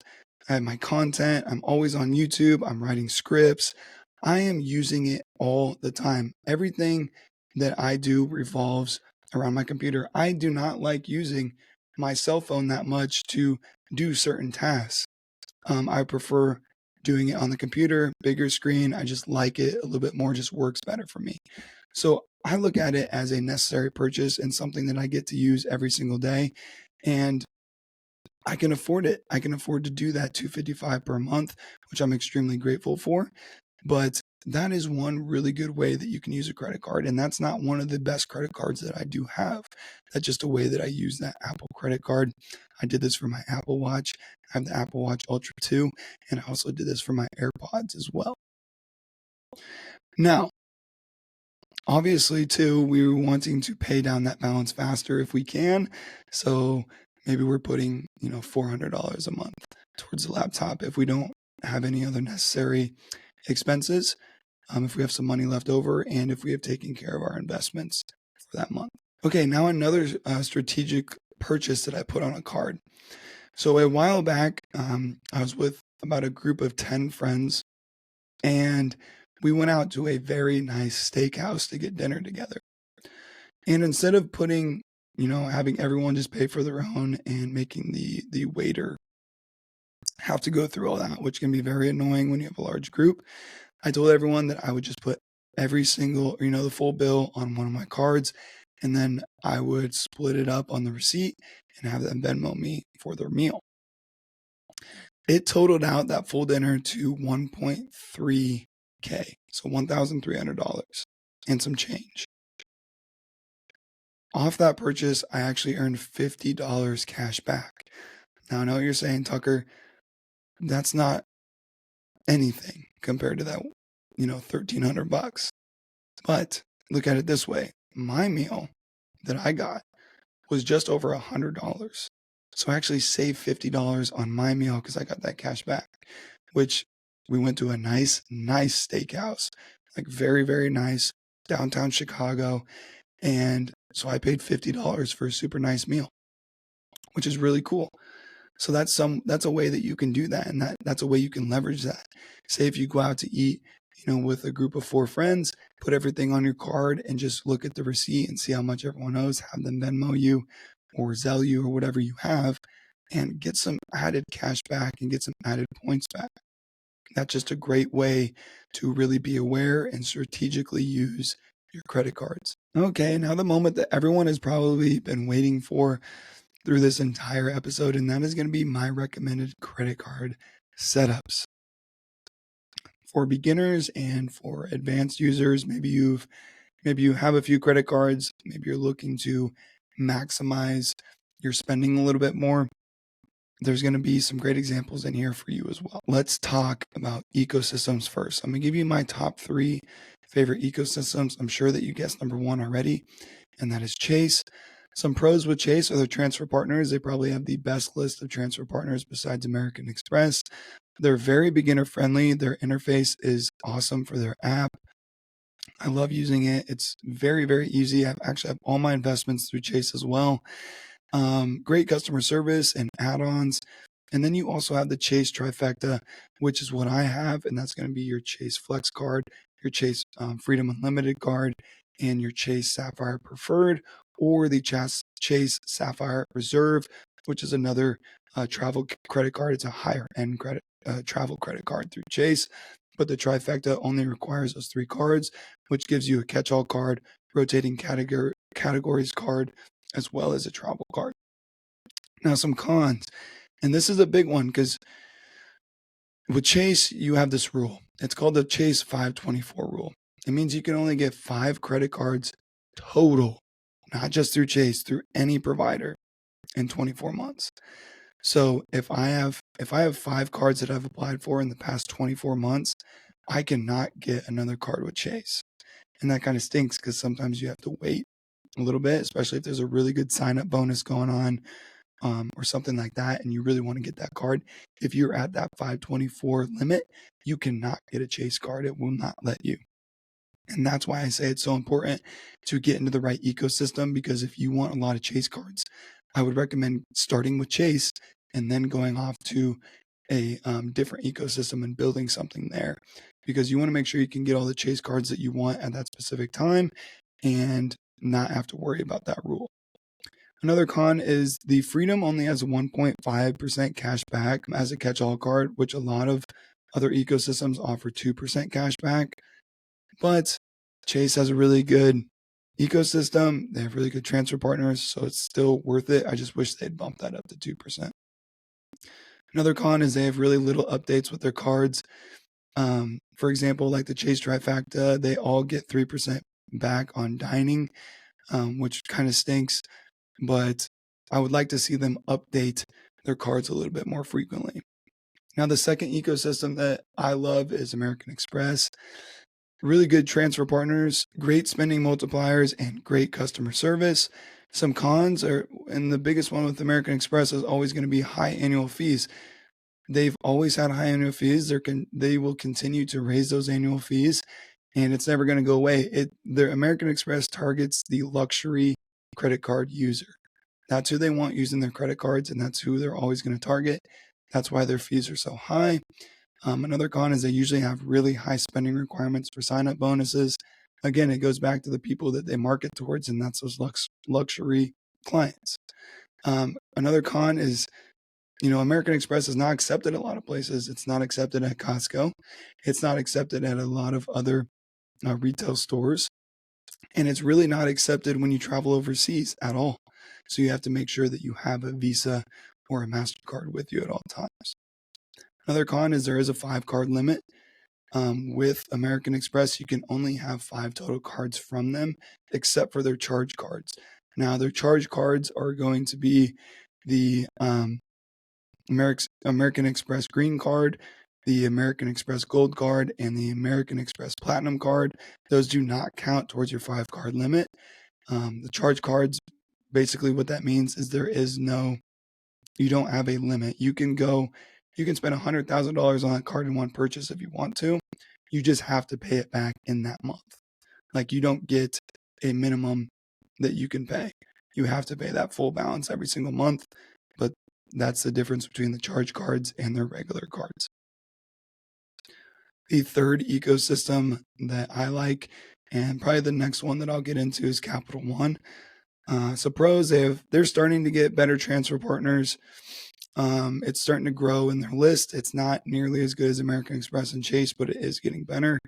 I have my content, I'm always on YouTube, I'm writing scripts. I am using it all the time. Everything that I do revolves around my computer. I do not like using my cell phone that much to do certain tasks. I prefer doing it on the computer, bigger screen. I just like it a little bit more, just works better for me. So I look at it as a necessary purchase and something that I get to use every single day. And I can afford it. I can afford to do that $255 per month, which I'm extremely grateful for. But that is one really good way that you can use a credit card. And that's not one of the best credit cards that I do have. That's just a way that I use that Apple credit card. I did this for my Apple Watch. I have the Apple Watch Ultra 2, and I also did this for my AirPods as well. Now, obviously, too, we're wanting to pay down that balance faster if we can. So maybe we're putting, $400 a month towards the laptop if we don't have any other necessary expenses, if we have some money left over, and if we have taken care of our investments for that month. Okay, now another strategic purchase that I put on a card. So a while back, I was with about a group of 10 friends, and we went out to a very nice steakhouse to get dinner together. And instead of having everyone just pay for their own and making the waiter have to go through all that, which can be very annoying when you have a large group, I told everyone that I would just put every single, the full bill on one of my cards, and then I would split it up on the receipt and have them Venmo me for their meal. It totaled out that full dinner to 1.3K, so $1,300 and some change. Off that purchase, I actually earned $50 cash back. Now, I know what you're saying, Tucker, that's not anything compared to that, $1,300. But look at it this way. My meal that I got was just over $100. So I actually saved $50 on my meal because I got that cash back, which we went to a nice steakhouse, like very, very nice, downtown Chicago. And so I paid $50 for a super nice meal, which is really cool. So that's a way that you can do that, and that's a way you can leverage that. Say if you go out to eat, with a group of 4 friends, put everything on your card and just look at the receipt and see how much everyone owes, have them Venmo you or Zelle you or whatever you have, and get some added cash back and get some added points back. That's just a great way to really be aware and strategically use your credit cards. Okay, now the moment that everyone has probably been waiting for through this entire episode, and that is going to be my recommended credit card setups. For beginners and for advanced users, maybe you have a few credit cards, maybe you're looking to maximize your spending a little bit more. There's going to be some great examples in here for you as well. Let's talk about ecosystems first. I'm going to give you my top 3 favorite ecosystems. I'm sure that you guessed number 1 already, and that is Chase. Some pros with Chase are their transfer partners. They probably have the best list of transfer partners besides American Express. They're very beginner friendly. Their interface is awesome for their app. I love using it. It's very, very easy. I actually have all my investments through Chase as well. Great customer service and add-ons. And then you also have the Chase Trifecta, which is what I have, and that's going to be your Chase Flex card, your Chase Freedom Unlimited card, and your Chase Sapphire Preferred, or the Chase Sapphire Reserve, which is another travel credit card. It's a higher end travel credit card through Chase, but the Trifecta only requires those 3 cards, which gives you a catch-all card, rotating categories card, as well as a travel card. Now, some cons, and this is a big one because with Chase, you have this rule. It's called the Chase 524 rule. It means you can only get 5 credit cards total, not just through Chase, through any provider in 24 months. So if I have 5 cards that I've applied for in the past 24 months, I cannot get another card with Chase. And that kind of stinks because sometimes you have to wait a little bit, especially if there's a really good sign-up bonus going on or something like that, and you really want to get that card. If you're at that 524 limit, you cannot get a Chase card. It will not let you. And that's why I say it's so important to get into the right ecosystem, because if you want a lot of Chase cards, I would recommend starting with Chase and then going off to a different ecosystem and building something there, because you want to make sure you can get all the Chase cards that you want at that specific time and not have to worry about that rule. Another con is the Freedom only has a 1.5% cash back as a catch-all card, which a lot of other ecosystems offer 2% cash back. But Chase has a really good ecosystem. They have really good transfer partners, so it's still worth it. I just wish they'd bump that up to 2%. Another con is they have really little updates with their cards. For example, like the Chase Trifecta, they all get 3% back on dining, which kind of stinks. But I would like to see them update their cards a little bit more frequently. Now, the second ecosystem that I love is American Express. Really good transfer partners, great spending multipliers, and great customer service. Some cons are, and the biggest one with American Express is always going to be high annual fees. They've always had high annual fees. They will continue to raise those annual fees, and it's never going to go away. The American Express targets the luxury credit card user. That's who they want using their credit cards, and that's who they're always going to target. That's why their fees are so high. Another con is they usually have really high spending requirements for sign-up bonuses. Again, it goes back to the people that they market towards, and that's those luxury clients. Another con is, American Express is not accepted at a lot of places. It's not accepted at Costco. It's not accepted at a lot of other retail stores. And it's really not accepted when you travel overseas at all. So you have to make sure that you have a Visa or a MasterCard with you at all times. Another con is there is a 5-card limit. With American Express, you can only have 5 total cards from them, except for their charge cards. Now, their charge cards are going to be the American Express Green Card, the American Express Gold Card, and the American Express Platinum Card. Those do not count towards your 5-card limit. The charge cards, basically what that means is you don't have a limit. You can spend $100,000 on that card in one purchase if you want to. You just have to pay it back in that month. Like, you don't get a minimum that you can pay. You have to pay that full balance every single month, but that's the difference between the charge cards and their regular cards. The third ecosystem that I like, and probably the next one that I'll get into, is Capital One. So pros, they're starting to get better transfer partners. It's starting to grow in their list. It's not nearly as good as American Express and Chase, but it is getting better.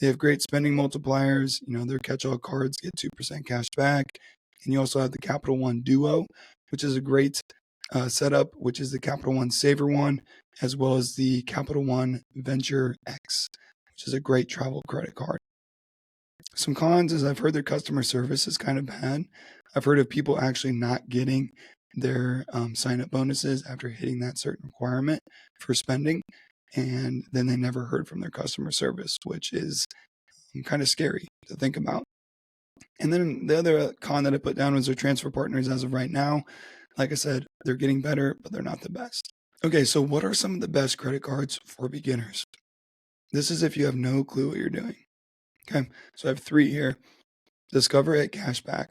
They have great spending multipliers. Their catch-all cards get 2% cash back. And you also have the Capital One Duo, which is a great setup, which is the Capital One Saver One, as well as the Capital One Venture X, which is a great travel credit card. Some cons is I've heard their customer service is kind of bad. I've heard of people actually not getting their sign-up bonuses after hitting that certain requirement for spending, and then they never heard from their customer service, which is kind of scary to think about. And then the other con that I put down was their transfer partners as of right now. Like I said, they're getting better, but they're not the best. Okay, so what are some of the best credit cards for beginners? This is if you have no clue what you're doing. Okay, so I have 3 here. Discover It Cashback.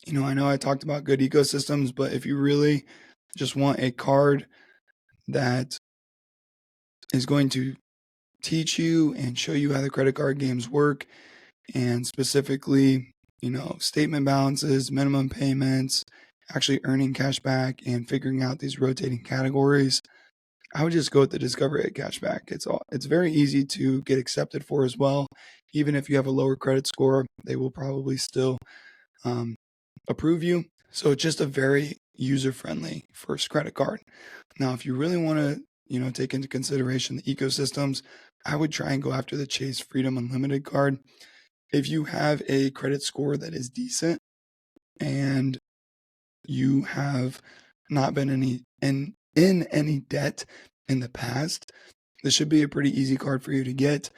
I know I talked about good ecosystems, but if you really just want a card that is going to teach you and show you how the credit card games work, and specifically, statement balances, minimum payments, actually earning cash back and figuring out these rotating categories, I would just go with the Discover It Cashback. It's very easy to get accepted for as well. Even if you have a lower credit score, they will probably still approve you. So it's just a very user-friendly first credit card. Now, if you really want to, take into consideration the ecosystems, I would try and go after the Chase Freedom Unlimited card. If you have a credit score that is decent and you have not been in any debt in the past, this should be a pretty easy card for you to get.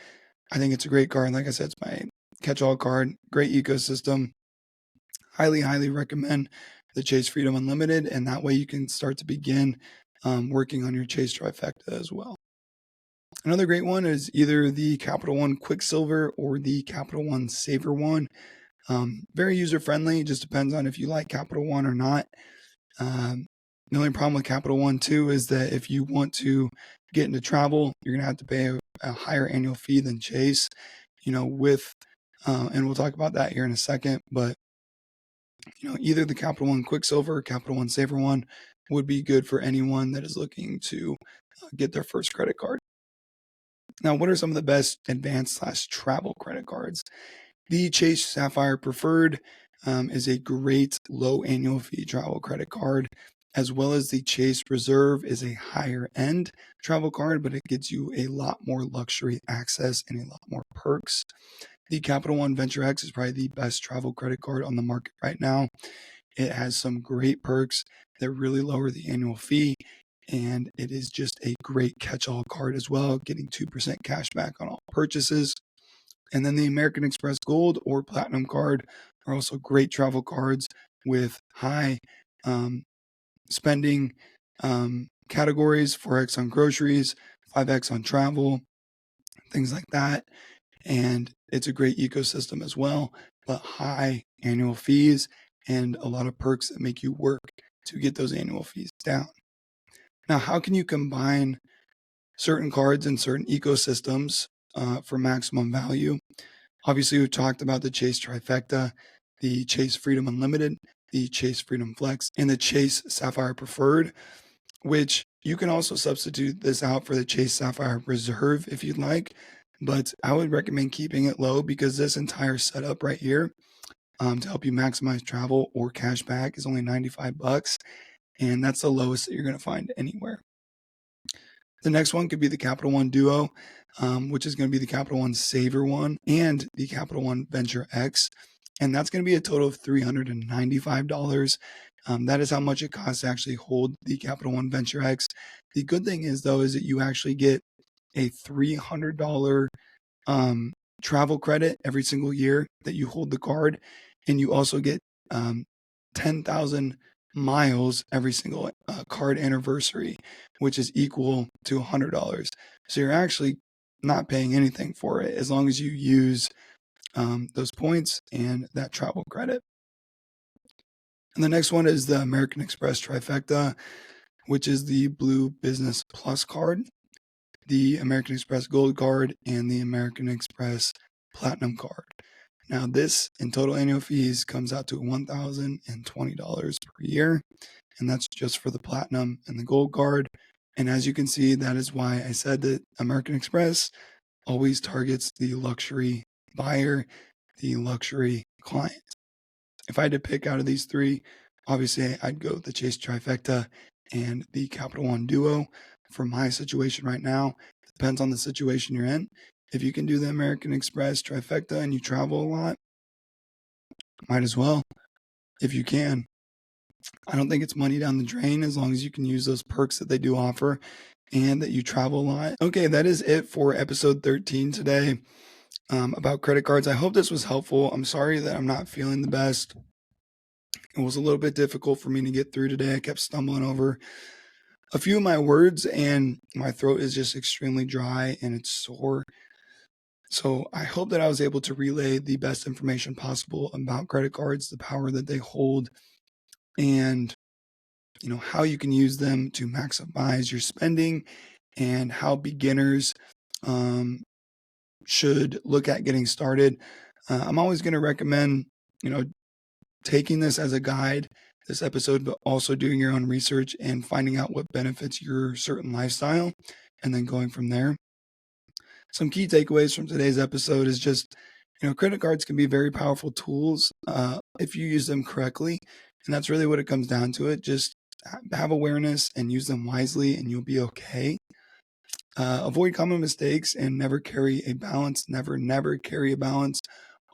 I think it's a great card. Like I said, it's my catch-all card, great ecosystem. Highly, highly recommend the Chase Freedom Unlimited, and that way you can start to begin working on your Chase Trifecta as well. Another great one is either the Capital One Quicksilver or the Capital One Saver One. Very user-friendly, just depends on if you like Capital One or not. The only problem with Capital One too is that if you want to get into travel, you're going to have to pay a higher annual fee than Chase, and we'll talk about that here in a second, but either the Capital One Quicksilver or Capital One Saver One would be good for anyone that is looking to get their first credit card. Now, what are some of the best advanced/travel credit cards? The Chase Sapphire Preferred is a great low annual fee travel credit card, as well as the Chase Reserve is a higher end travel card, but it gives you a lot more luxury access and a lot more perks. The Capital One Venture X is probably the best travel credit card on the market right now. It has some great perks that really lower the annual fee, and it is just a great catch-all card as well, getting 2% cash back on all purchases. And then the American Express Gold or Platinum card are also great travel cards with high spending categories, 4x on groceries, 5x on travel, things like that. And it's a great ecosystem as well, but high annual fees and a lot of perks that make you work to get those annual fees down. Now, how can you combine certain cards and certain ecosystems for maximum value? Obviously, we talked about the Chase Trifecta, the Chase Freedom Unlimited, the Chase Freedom Flex, and the Chase Sapphire Preferred, which you can also substitute this out for the Chase Sapphire Reserve if you'd like, but I would recommend keeping it low because this entire setup right here to help you maximize travel or cash back is only $95, and that's the lowest that you're going to find anywhere. The next one could be the Capital One Duo, which is going to be the Capital One Saver One and the Capital One Venture X, and that's going to be a total of $395. That is how much it costs to actually hold the Capital One Venture X. The good thing is, though, is that you actually get a $300 travel credit every single year that you hold the card, and you also get 10,000 miles every single card anniversary, which is equal to $100. So you're actually not paying anything for it as long as you use those points and that travel credit. And the next one is the American Express Trifecta, which is the Blue Business Plus card, the American Express Gold card, and the American Express Platinum card. Now, this in total annual fees comes out to $1,020 per year, and that's just for the Platinum and the Gold card. And as you can see, that is why I said that American Express always targets the luxury buyer, the luxury client. If I had to pick out of these three, obviously I'd go with the Chase Trifecta and the Capital One Duo. For my situation right now, depends on the situation you're in. If you can do the American Express Trifecta and you travel a lot, might as well, if you can. I don't think it's money down the drain as long as you can use those perks that they do offer and that you travel a lot. Okay, that is it for episode 13 today, about credit cards. I hope this was helpful. I'm sorry that I'm not feeling the best. It was a little bit difficult for me to get through today. I kept stumbling over a few of my words, and my throat is just extremely dry and it's sore. So I hope that I was able to relay the best information possible about credit cards, the power that they hold, and how you can use them to maximize your spending, and how beginners should look at getting started. I'm always going to recommend taking this as a guide, this episode, but also doing your own research and finding out what benefits your certain lifestyle, and then going from there. Some key takeaways from today's episode is just, credit cards can be very powerful tools if you use them correctly. And that's really what it comes down to. It just have awareness and use them wisely, and you'll be okay. Avoid common mistakes and never carry a balance. Never carry a balance.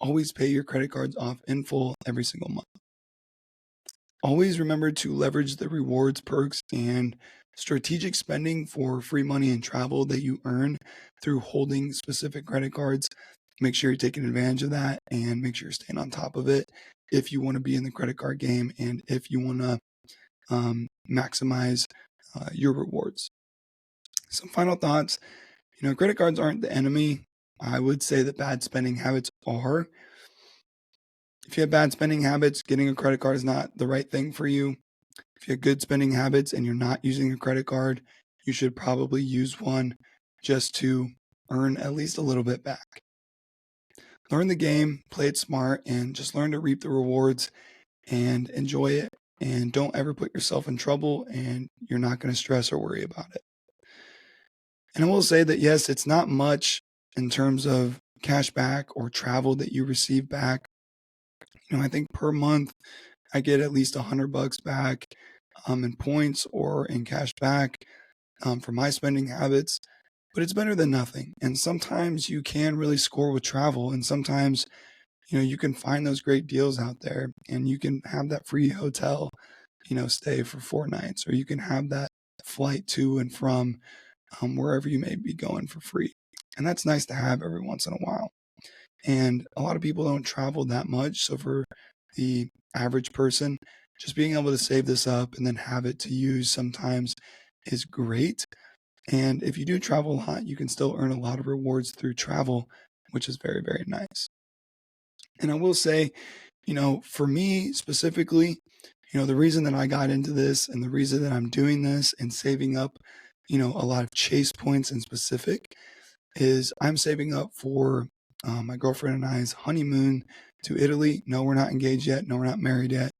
Always pay your credit cards off in full every single month. Always remember to leverage the rewards, perks, and strategic spending for free money and travel that you earn through holding specific credit cards. Make sure you're taking advantage of that, and make sure you're staying on top of it if you want to be in the credit card game and if you want to maximize your rewards. Some final thoughts. Credit cards aren't the enemy. I would say that bad spending habits are. If you have bad spending habits, getting a credit card is not the right thing for you. If you have good spending habits and you're not using a credit card, you should probably use one just to earn at least a little bit back. Learn the game, play it smart, and just learn to reap the rewards and enjoy it. And don't ever put yourself in trouble, and you're not going to stress or worry about it. And I will say that, yes, it's not much in terms of cash back or travel that you receive back. I think per month I get at least $100 back in points or in cash back for my spending habits, but it's better than nothing. And sometimes you can really score with travel, and sometimes you can find those great deals out there, and you can have that free hotel stay for 4 nights, or you can have that flight to and from wherever you may be going for free. And that's nice to have every once in a while. And a lot of people don't travel that much. So for the average person, just being able to save this up and then have it to use sometimes is great. And if you do travel a lot, you can still earn a lot of rewards through travel, which is very, very nice. And I will say, for me specifically, the reason that I got into this and the reason that I'm doing this and saving up, a lot of Chase points in specific, is I'm saving up for my girlfriend and I's honeymoon to Italy. No, we're not engaged yet. No, we're not married yet,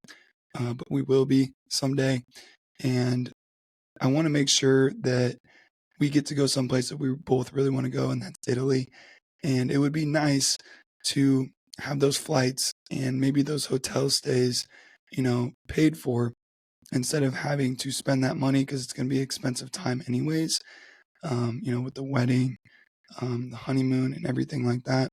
but we will be someday. And I want to make sure that we get to go someplace that we both really want to go, and that's Italy. And it would be nice to have those flights and maybe those hotel stays, paid for, instead of having to spend that money, because it's going to be expensive time anyways, with the wedding, the honeymoon, and everything like that.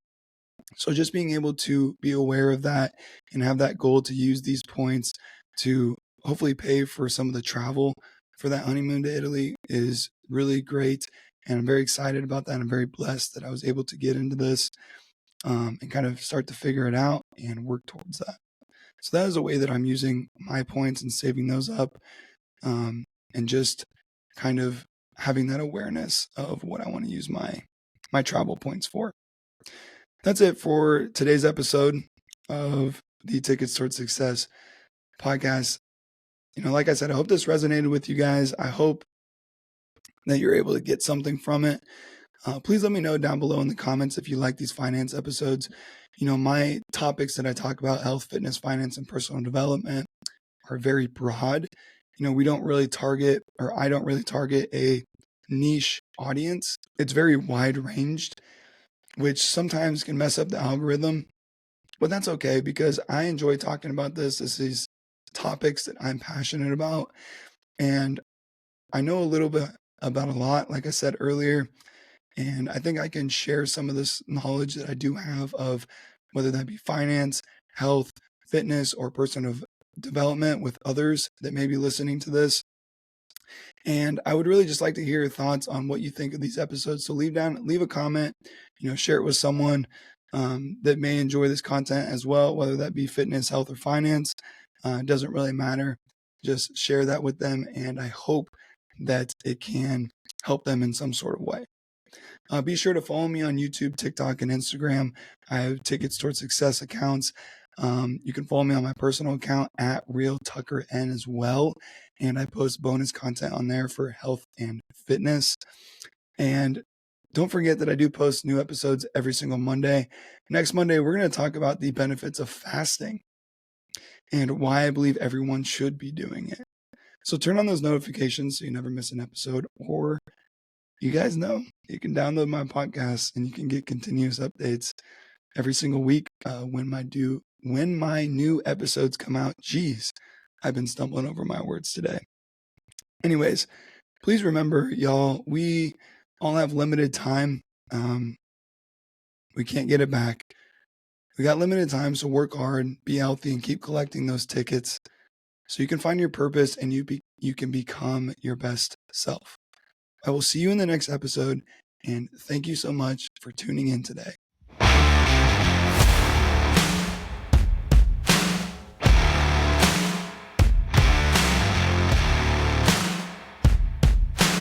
So just being able to be aware of that and have that goal to use these points to hopefully pay for some of the travel for that honeymoon to Italy is really great. And I'm very excited about that. I'm very blessed that I was able to get into this and kind of start to figure it out and work towards that. So that is a way that I'm using my points and saving those up, and just kind of having that awareness of what I want to use my travel points for. That's it for today's episode of the Tickets Towards Success podcast. Like I said, I hope this resonated with you guys. I hope that you're able to get something from it. Please let me know down below in the comments if you like these finance episodes. My topics that I talk about, health, fitness, finance, and personal development, are very broad. We don't really target, or I don't really target, a niche audience. It's very wide ranged. which sometimes can mess up the algorithm. But that's okay because I enjoy talking about this. This is topics that I'm passionate about. And I know a little bit about a lot, like I said earlier. And I think I can share some of this knowledge that I do have of whether that be finance, health, fitness, or personal development with others that may be listening to this. And I would really just like to hear your thoughts on what you think of these episodes. So leave a comment, share it with someone that may enjoy this content as well, whether that be fitness, health, or finance. It doesn't really matter. Just share that with them, and I hope that it can help them in some sort of way. Be sure to follow me on YouTube, TikTok, and Instagram. I have Tickets Towards Success accounts. You can follow me on my personal account at RealTuckerN as well. And I post bonus content on there for health and fitness. And don't forget that I do post new episodes every single Monday. Next Monday, we're going to talk about the benefits of fasting and why I believe everyone should be doing it. So turn on those notifications so you never miss an episode, or you guys know you can download my podcast and you can get continuous updates every single week when my new episodes come out. Jeez, I've been stumbling over my words today. Anyways, please remember, y'all, we all have limited time. We can't get it back. We got limited time, so work hard, be healthy, and keep collecting those tickets so you can find your purpose and you can become your best self. I will see you in the next episode, and thank you so much for tuning in today.